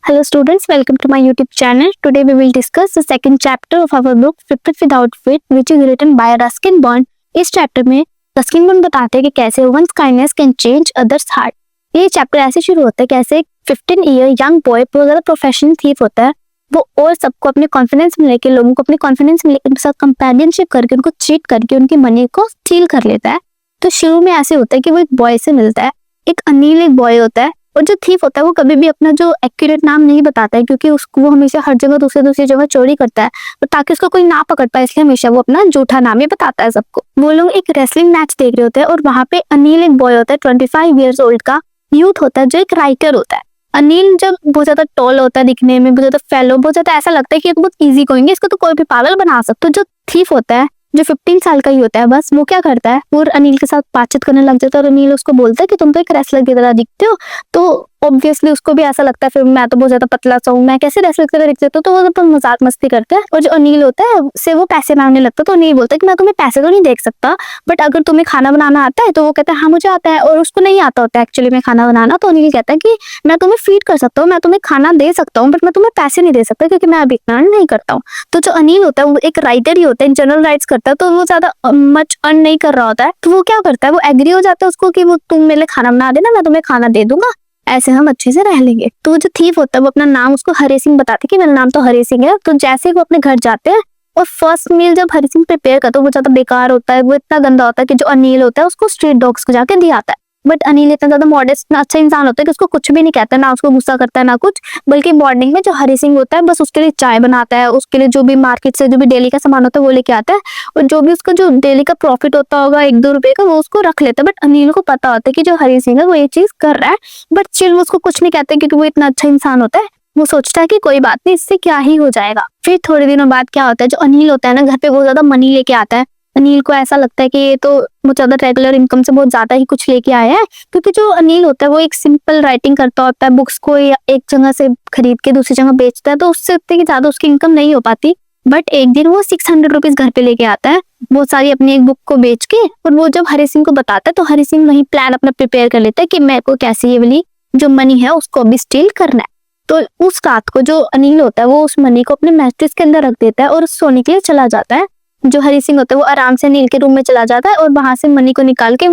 Hello students, welcome to my YouTube channel. Today we will discuss the second chapter of our book Fit Without Fit, which is written by Ruskin Bond. इस chapter में Ruskin bond बताते हैं कि कैसे one's kindness can change others' heart. ये chapter ऐसे शुरू होता है कैसे एक 15 ईयर यंग बॉय बहुत ज़्यादा प्रोफेशनल थीफ होता है, वो और सबको अपने कॉन्फिडेंस में लेके, लोगों को अपने कॉन्फिडेंस में लेकर उनके साथ कंपेनियनशिप करके, उनको चीट करके उनकी मनी को स्टील कर लेता है. तो शुरू में ऐसे होता है कि वो एक बॉय से मिलता है. एक अनिल एक बॉय होता है, और जो थीफ होता है वो कभी भी अपना जो एक्यूरेट नाम नहीं बताता है, क्योंकि उसको वो हमेशा हर जगह दूसरी जगह चोरी करता है, और ताकि उसको कोई ना पकड़ पाए इसलिए हमेशा वो अपना झूठा नाम ही बताता है सबको. वो लोग एक रेसलिंग मैच देख रहे होते हैं, और वहां पे अनिल एक बॉय होता है 25 ईयर्स ओल्ड का यूथ होता है, जो एक राइटर होता है. अनिल जब बहुत ज्यादा टॉल होता है, दिखने में बहुत ज्यादा फैलो, बहुत ज्यादा ऐसा लगता है कि ये तो बहुत ईजी गोइंग है, इसको तो कोई भी पागल बना सकता है. जो थीफ होता है जो 15 साल का ही होता है, बस वो क्या करता है, वो अनिल के साथ बातचीत करने लग जाता है, और अनिल उसको बोलता है कि तुम तो एक रेसलर की तरह दिखते हो. तो ऑब्वियसली उसको भी ऐसा लगता है, फिर मैं तो बहुत ज्यादा पतला सा हूँ, मैं कैसे रेसलर की तरह दिख सकता हूँ. तो वो अपन मजाक मस्ती करते हैं, और जो अनिल होता है उससे वो पैसे मांगने लगता है. तो अनिल बोलता है कि मैं तुम्हें पैसे तो नहीं दे सकता, बट अगर तुम्हें खाना बनाना आता है. तो वो कहता है हाँ मुझे आता है, और उसको नहीं आता होता है एक्चुअली में खाना बनाना. तो अनिल कहता है कि मैं तुम्हें फीड कर सकता हूँ, मैं तुम्हें खाना दे सकता हूँ, बट मैं तुम्हें पैसे नहीं दे सकता क्योंकि मैं अभी इतना नहीं करता हूँ. तो जो अनिल होता है वो एक राइटर ही होता है, जनरल राइट्स करता है, तो वो ज्यादा मच अर्न नहीं कर रहा होता है. तो वो क्या करता है, वो एग्री हो जाता है उसको कि वो तुम मेरे लिए खाना बना देना, मैं तुम्हें खाना दे दूंगा, ऐसे हम अच्छे से रह लेंगे. तो वो जो थीफ होता है वो अपना नाम उसको हरी सिंह बताते हैं कि मेरा नाम तो हरी सिंह है. तो जैसे वो अपने घर जाते हैं, और फर्स्ट मील जब हरी सिंह प्रिपेयर करता है वो ज्यादा बेकार होता है, वो इतना गंदा होता है कि जो अनिल होता है उसको स्ट्रीट डॉग्स को जाके दिया आता है. बट अनिल इतना ज्यादा मॉडेस्ट, इतना अच्छा इंसान होता है कि उसको कुछ भी नहीं कहता, ना उसको गुस्सा करता है ना कुछ, बल्कि मॉर्निंग में जो हरी सिंह होता है बस उसके लिए चाय बनाता है, उसके लिए जो भी मार्केट से जो भी डेली का सामान होता है वो लेके आता है, और जो भी उसका जो डेली का प्रॉफिट होता होगा 1-2 रुपए का, वो उसको रख लेता है. बट अनिल को पता होता है कि जो हरी सिंह है वो ये चीज कर रहा है, बट स्टिल वो उसको कुछ नहीं कहते क्योंकि वो इतना अच्छा इंसान होता है. वो सोचता है कि कोई बात नहीं, इससे क्या ही हो जाएगा. फिर थोड़े दिनों बाद क्या होता है, जो अनिल होता है ना घर पे बहुत ज्यादा मनी लेके आता है. अनिल को ऐसा लगता है कि ये तो बहुत ज्यादा रेगुलर इनकम से बहुत ज्यादा ही कुछ लेके आया है, क्योंकि जो अनिल होता है वो एक सिंपल राइटिंग करता होता है, बुक्स को एक जगह से खरीद के दूसरी जगह बेचता है, तो उससे उतनी ज्यादा उसकी इनकम नहीं हो पाती. बट एक दिन वो 600 रुपीज घर पे लेके आता है, बहुत सारी अपनी एक बुक को बेच के, और वो जब हरी सिंह को बताता है तो हरी सिंह वही प्लान अपना प्रिपेयर कर लेता है कि मेरे को कैसे ये वाली जो मनी है उसको अभी स्टील करना है. तो उस रात को जो अनिल होता है वो उस मनी को अपने मैट्रेस के अंदर रख देता है, और सोने के लिए चला जाता है. जो हरी सिंह होता है वो आराम से अनिल के रूम में चला जाता है, और वहां से मनी को निकाल के,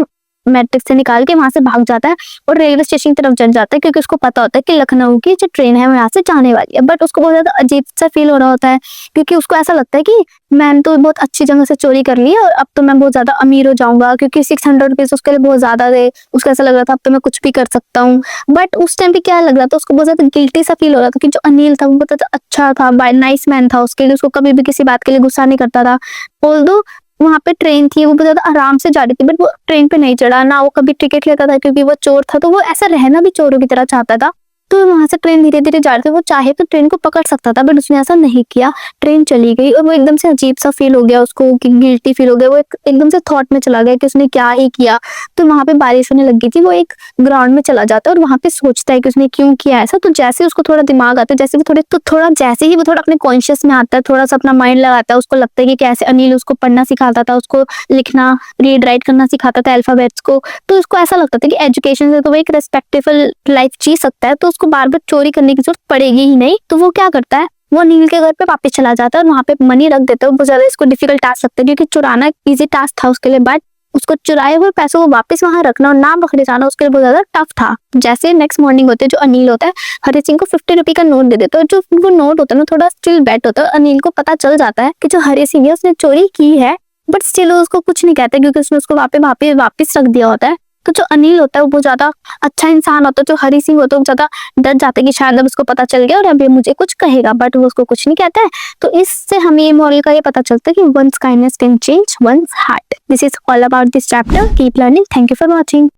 मैट्रिक्स से निकाल के वहां से भाग जाता है, और रेलवे स्टेशन की तरफ चल जाता है, क्योंकि उसको पता होता है कि लखनऊ की जो ट्रेन है वो यहाँ से जाने वाली है. बट उसको बहुत ज्यादा अजीब सा फील हो रहा होता है, क्योंकि उसको ऐसा लगता है कि मैंने तो बहुत अच्छी जगह से चोरी कर ली है, और अब तो मैं बहुत ज्यादा अमीर हो जाऊंगा, क्योंकि 600 रुपीज उसके लिए बहुत ज्यादा थे. उसको ऐसा लग रहा था अब तो मैं कुछ भी कर सकता हूँ. बट उस टाइम पे क्या लग रहा था, उसको बहुत ज्यादा गिल्टी सा फील हो रहा था कि जो अनिल था वो बहुत ज्यादा अच्छा था, नाइस मैन था, उसके लिए उसको कभी भी किसी बात के लिए गुस्सा नहीं करता था. ऑल्दो वहां पे ट्रेन थी, वो बहुत ज्यादा आराम से जा रही थी, बट वो ट्रेन पे नहीं चढ़ा, ना वो कभी टिकट लेता था क्योंकि वो चोर था. तो वो ऐसा रहना भी चोरों की तरह चाहता था. तो वहां से ट्रेन धीरे धीरे जा रही थी, वो चाहे तो ट्रेन को पकड़ सकता था, बट उसने ऐसा नहीं किया. ट्रेन चली गई, और वो एकदम से अजीब सा फील हो गया उसको, गिल्टी फील हो गया. वो एकदम से थॉट में चला गया कि उसने क्या ही किया. तो वहां पे बारिश होने लगी थी, वो एक ग्राउंड में चला जाता है, और वहां पे सोचता है कि उसने क्यों किया ऐसा. तो जैसे उसको थोड़ा दिमाग आता है, जैसे वो जैसे ही वो थोड़ा अपने कॉन्शियस में आता है, थोड़ा सा अपना माइंड लगाता है, उसको लगता है कि कैसे अनिल उसको पढ़ना सिखाता था, उसको लिखना, रीड राइट करना सिखाता था, अल्फाबेट्स को. तो उसको ऐसा लगता था कि एजुकेशन से तो वो एक रेस्पेक्टेबल लाइफ जी सकता है, तो उसको बार बार चोरी करने की जरूरत पड़ेगी ही नहीं. तो वो क्या करता है, वो अनिल के घर पे वापस चला जाता है, और वहां पे मनी रख देता है. बहुत ज्यादा इसको डिफिकल्ट टास्क लगता है, क्योंकि चुराना इजी टास्क था उसके लिए, बट उसको चुराए हुए पैसों को वापस वहां रखना और ना पकड़े जाना उसके लिए बहुत ज्यादा टफ था. जैसे नेक्स्ट मॉर्निंग होते है, जो अनिल होता है हरी सिंह को 50 रुपए का नोट दे देता है. जो वो नोट होता है ना थोड़ा स्टिल बेट होता है. अनिल को पता चल जाता है कि जो हरी सिंह है उसने चोरी की है, बट स्टिल उसको कुछ नहीं कहता, क्योंकि उसने उसको वापस रख दिया होता है. तो जो अनिल होता है वो बहुत ज्यादा अच्छा इंसान होता है. जो हरी सिंह होता है वो ज्यादा डर जाता है कि शायद अब उसको पता चल गया और अब ये मुझे कुछ कहेगा, बट वो उसको कुछ नहीं कहता है. तो इससे हमें ये मॉरल का ये पता चलता है कि one's kindness can change one's heart. This is all about this chapter. Keep learning. Thank you for watching.